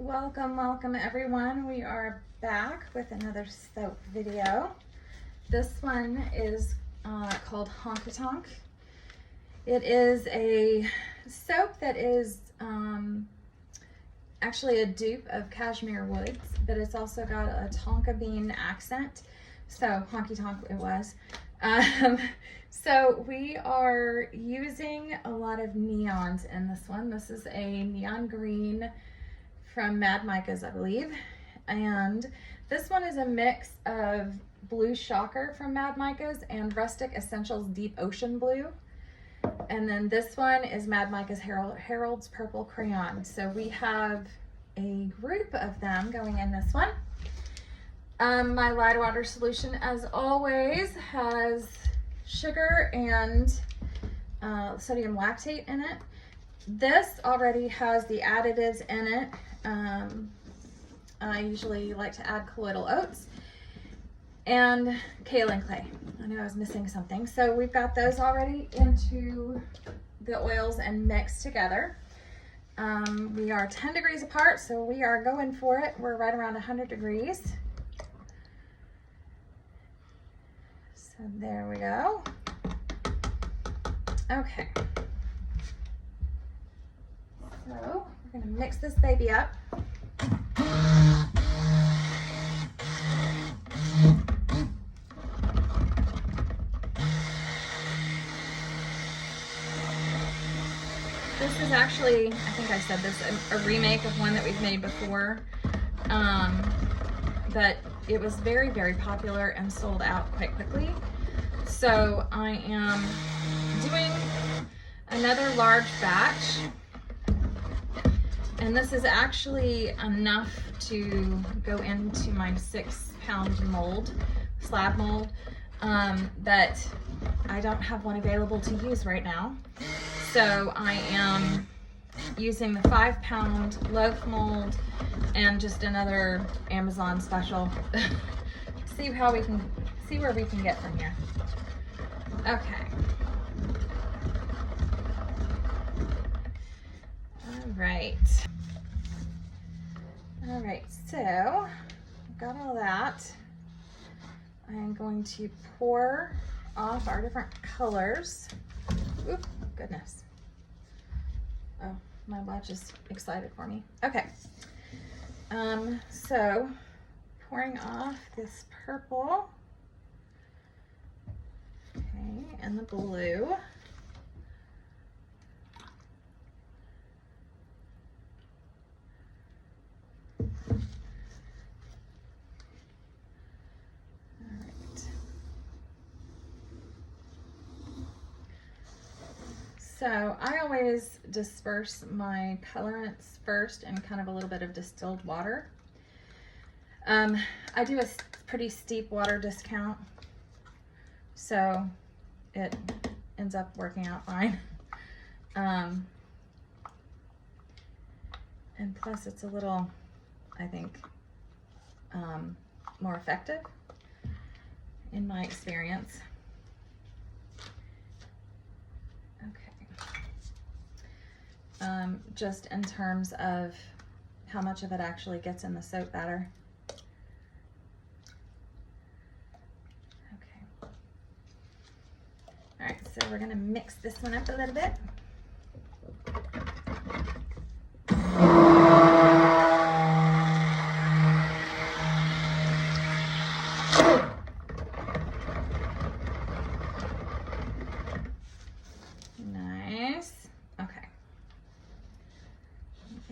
Welcome everyone. We are back with another soap video. This one is called Honky Tonk. It is a soap that is actually a dupe of cashmere woods, but it's also got a tonka bean accent. So Honky Tonk it was. So we are using a lot of neons in this one. This is a neon green from Mad Micah's, I believe. And this one is a mix of Blue Shocker from Mad Micah's and Rustic Essentials Deep Ocean Blue. And then this one is Mad Micah's Harold's Purple Crayon. So we have a group of them going in this one. My Light Water solution, as always, has sugar and sodium lactate in it. This already has the additives in it. I usually like to add colloidal oats and kaolin clay. I know I was missing something. So we've got those already into the oils and mixed together. We are 10 degrees apart, so we are going for it. We're right around 100 degrees. So there we go. Okay. So we're going to mix this baby up. This is actually, I think I said this, a remake of one that we've made before. But it was very, very popular and sold out quite quickly. So I am doing another large batch. And this is actually enough to go into my 6-pound mold, slab mold, that I don't have one available to use right now. So I am using the 5-pound loaf mold and just another Amazon special. See where we can get from here. Okay. All right, so I've got all that. I'm going to pour off our different colors. Oop, goodness. Oh, my watch is excited for me. Okay. So pouring off this purple. Okay, and the blue. So I always disperse my colorants first in kind of a little bit of distilled water. I do a pretty steep water discount, so it ends up working out fine. And plus it's a little, I think, more effective in my experience. Just in terms of how much of it actually gets in the soap batter. Okay. All right, so we're gonna mix this one up a little bit.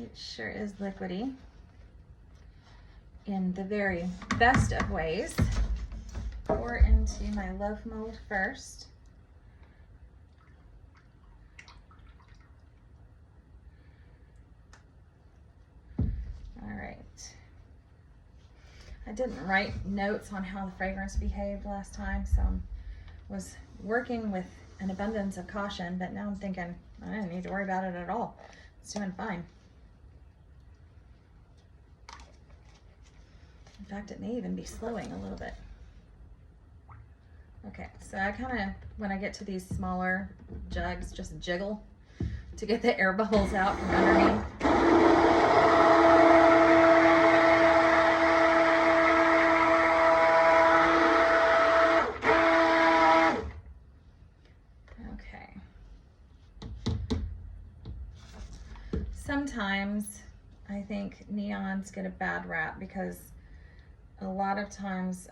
It sure is liquidy in the very best of ways. Pour into my loaf mold first. All right. I didn't write notes on how the fragrance behaved last time, so I was working with an abundance of caution, but now I'm thinking I don't need to worry about it at all. It's doing fine. In fact, it may even be slowing a little bit. Okay, so I kind of, when I get to these smaller jugs, just jiggle to get the air bubbles out from underneath. think neons get a bad rap because a lot of times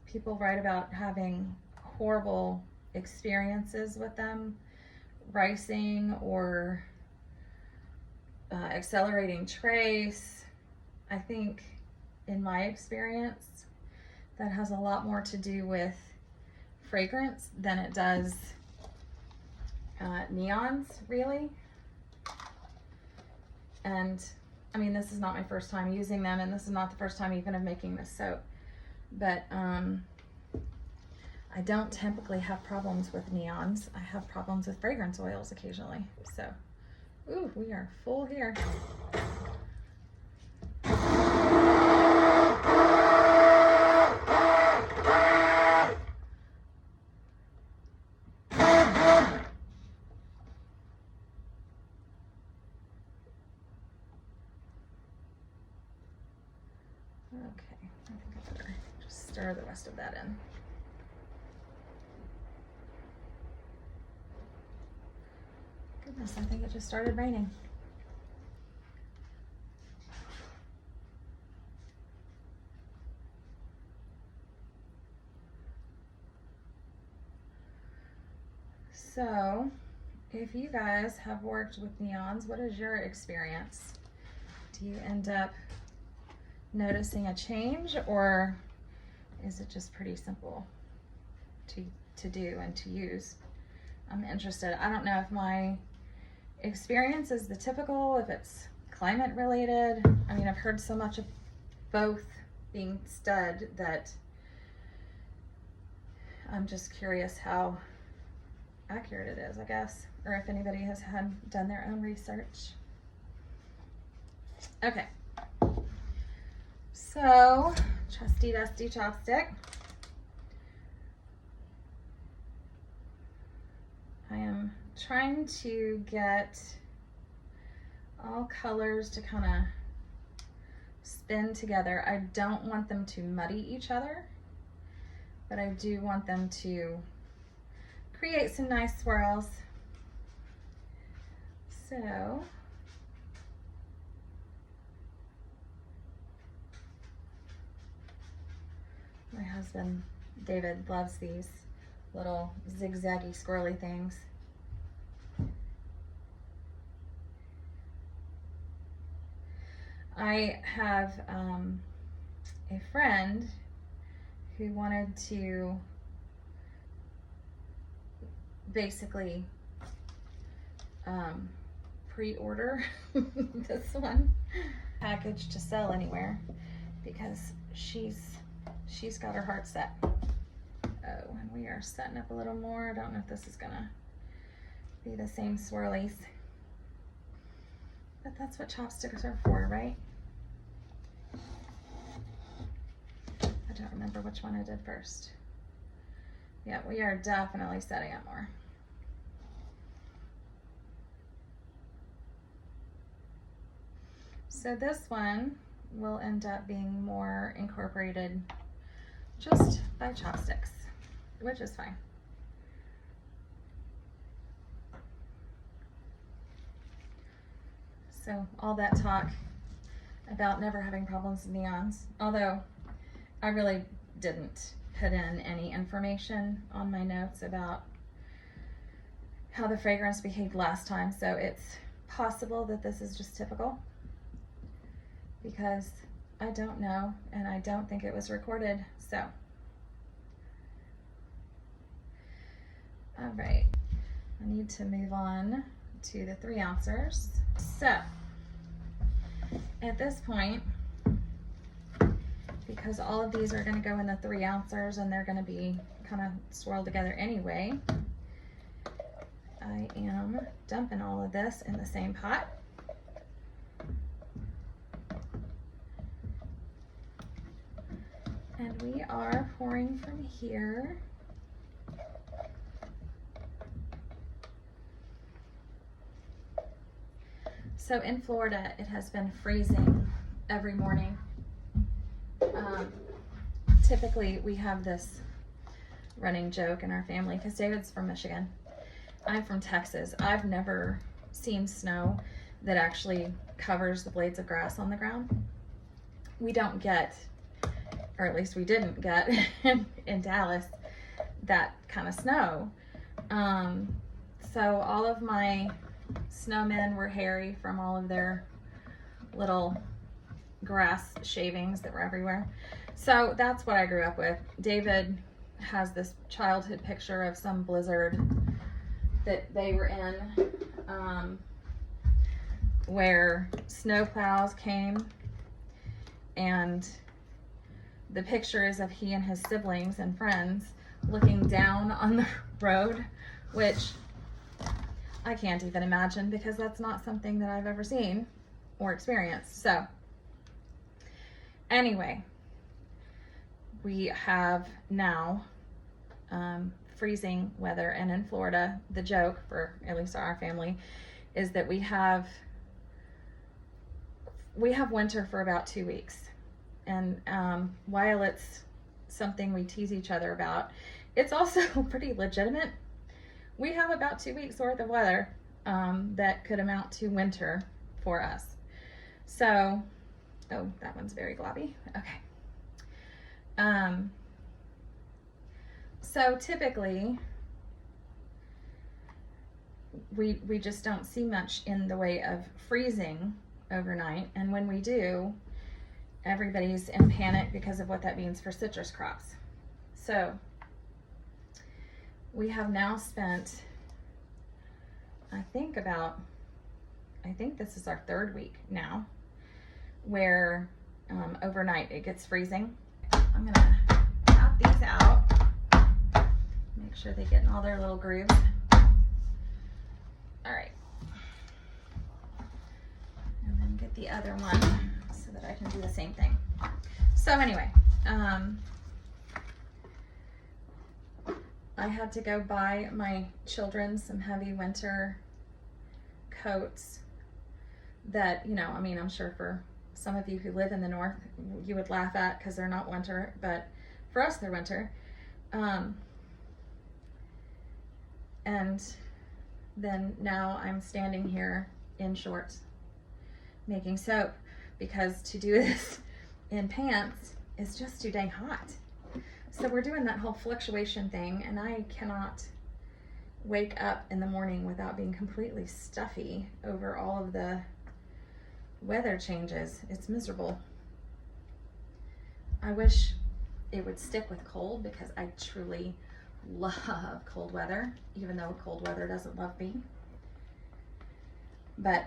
people write about having horrible experiences with them, ricing or accelerating trace. I think in my experience that has a lot more to do with fragrance than it does neons, really. And I mean, this is not my first time using them, and this is not the first time even of making this soap, but I don't typically have problems with neons. I have problems with fragrance oils occasionally. So, ooh, we are full here. Okay, I think I better just stir the rest of that in. Goodness, I think it just started raining. So, if you guys have worked with neons, what is your experience? Do you end up noticing a change, or is it just pretty simple to do and to use? I'm interested. I don't know if my experience is the typical, if it's climate related. I mean, I've heard so much of both being stud that I'm just curious how accurate it is, I guess, or if anybody has done their own research. Okay. So, trusty dusty chopstick. I am trying to get all colors to kind of spin together. I don't want them to muddy each other, but I do want them to create some nice swirls. So, my husband, David, loves these little zigzaggy, squirrely things. I have a friend who wanted to basically pre-order this one package to sell anywhere because she's got her heart set. Oh, and we are setting up a little more. I don't know if this is gonna be the same swirlies, but that's what chopsticks are for, right? I don't remember which one I did first. Yeah, we are definitely setting up more. So this one will end up being more incorporated just by chopsticks, which is fine. So all that talk about never having problems with neons, although I really didn't put in any information on my notes about how the fragrance behaved last time, so it's possible that this is just typical because I don't know and I don't think it was recorded. So all right, I need to move on to the 3 ouncers. So at this point, because all of these are going to go in the 3 ouncers and they're going to be kind of swirled together anyway, I am dumping all of this in the same pot. And we are pouring from here. So in Florida, it has been freezing every morning. Typically, we have this running joke in our family because David's from Michigan. I'm from Texas. I've never seen snow that actually covers the blades of grass on the ground. We don't get, or at least we didn't get in Dallas, that kind of snow. So all of my snowmen were hairy from all of their little grass shavings that were everywhere. So that's what I grew up with. David has this childhood picture of some blizzard that they were in, where snow plows came, and the picture is of he and his siblings and friends looking down on the road, which I can't even imagine because that's not something that I've ever seen or experienced. So anyway, we have now freezing weather, and in Florida, the joke for at least our family is that we have winter for about 2 weeks. And while it's something we tease each other about, it's also pretty legitimate. We have about 2 weeks worth of weather that could amount to winter for us. So, oh, that one's very globby. Okay. So typically, we just don't see much in the way of freezing overnight, and when we do, everybody's in panic because of what that means for citrus crops. So we have now spent, I think this is our 3rd week now, where overnight it gets freezing. I'm gonna pop these out, make sure they get in all their little grooves. All right, and then get the other one so that I can do the same thing. So anyway, I had to go buy my children some heavy winter coats that, you know, I mean, I'm sure for some of you who live in the north, you would laugh at because they're not winter, but for us, they're winter. And then now I'm standing here in shorts making soap because to do this in pants is just too dang hot. So we're doing that whole fluctuation thing, and I cannot wake up in the morning without being completely stuffy over all of the weather changes. It's miserable. I wish it would stick with cold because I truly love cold weather, even though cold weather doesn't love me. But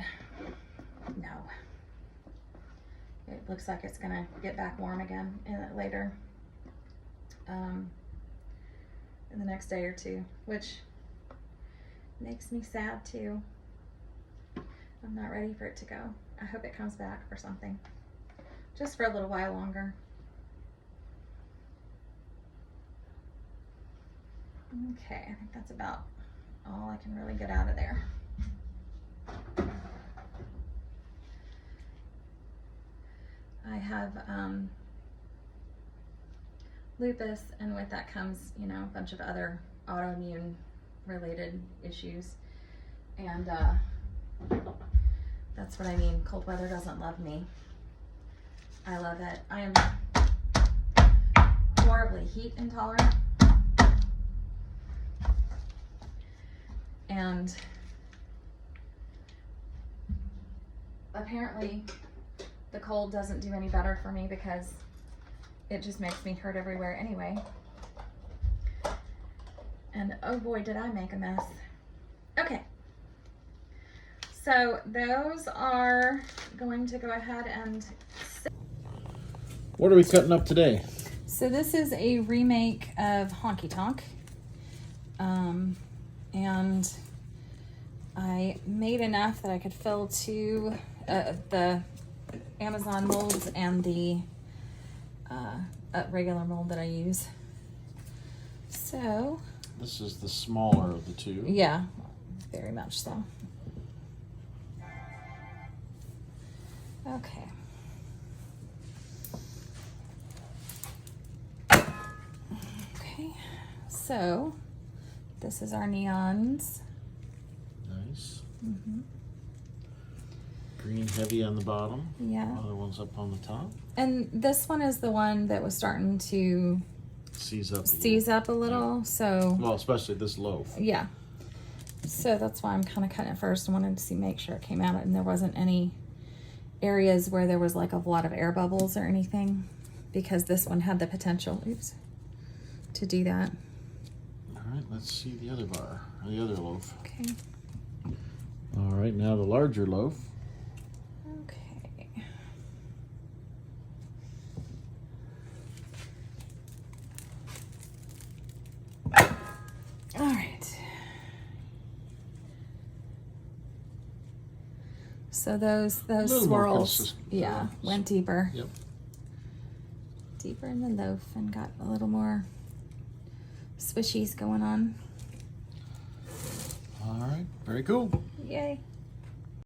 no, it looks like it's gonna get back warm again later in the next day or two, which makes me sad too. I'm not ready for it to go. I hope it comes back for something, just for a little while longer. Okay, I think that's about all I can really get out of there. I have lupus, and with that comes, you know, a bunch of other autoimmune related issues, and that's what I mean. Cold weather doesn't love me. I love it. I am horribly heat intolerant, and apparently the cold doesn't do any better for me because it just makes me hurt everywhere anyway. And oh boy, did I make a mess. Okay, so those are going to go ahead and... What are we cutting up today? So this is a remake of Honky Tonk. And I made enough that I could fill two the Amazon molds and the regular mold that I use. So this is the smaller of the two. Yeah, very much so. Okay. Okay, so this is our neons. Nice. Mm-hmm. green heavy on the bottom. Yeah. Other one's up on the top. And this one is the one that was starting to Seize up a little. Yeah. So well, especially this loaf. Yeah. So that's why I'm kind of cutting it first. I wanted to make sure it came out and there wasn't any areas where there was like a lot of air bubbles or anything, because this one had the potential, to do that. All right, let's see the other bar, or the other loaf. Okay. All right, now the larger loaf. Okay. All right. So those swirls, yeah, went deeper. Yep. Deeper in the loaf and got a little more swishies going on. All right, very cool. Yay.